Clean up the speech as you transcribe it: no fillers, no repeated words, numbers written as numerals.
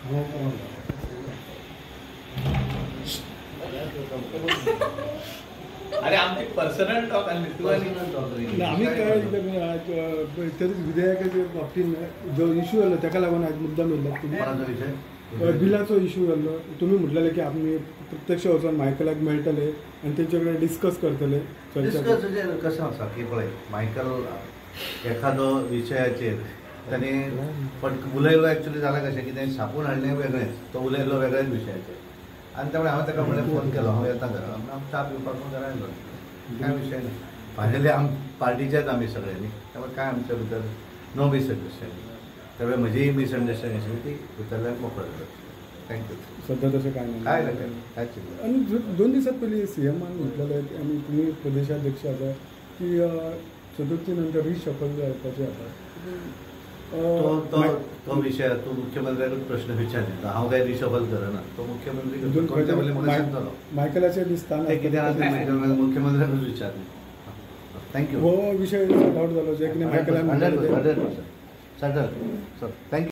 अरे आमची personal talk आम्ही काय तरी विधेयकाच्या बाबतीत जो इश्यू आलो त्याका लागून आज मुद्दाम येयला बिलाचो इश्यू जाल्लो तुम्ही म्हटलेले की आम्ही प्रत्यक्ष वचून मायकलाक मेळटले आणि तेंचे कडेन डिस्कस करतले. कशें आसा की पळय मायकल एखादो विशयाचेर ताणे उलयलो एक्चुअली जालें कशें की ताणें छापून हाडलें वेगळें तो उलयलो वेगळ्याच विशयाचेर आनी त्यामुळे हांवें ताका म्हणलें फोन केलो हांव येता घरा हांव च्या पिवपाक घरा आयलो कांय विशय ना फायनली पार्टीचेच आमी सगळे न्ही त्यामुळे काय आमच्या भितर नो मिसअंडरस्टँडींग त्यामुळे म्हजी मिसअंडरस्टँडींग आशिल्ली ती भितरल्यान मोकळो जालो. थँक्यू. सध्या तशें काय नाही काय ना काय चिंता. आणि 2 दिवसात पयलीं सीएमान म्हटलेले आनी तुमी प्रदेशाध्यक्ष आसा की चतुर्थी नंतर रिशफल जावपाचें आसा तो विषय तू मुख्यमंत्र्याकूच प्रश्न विचारला हांव काय रिशफल करना तो मुख्यमंत्री मायकलाचे दिसता मुख्यमंत्र्याकूच विचारले. थँक्यू. हो विषय सॉर्ट आउट जालो जे की मायकलान सर थँक्यू.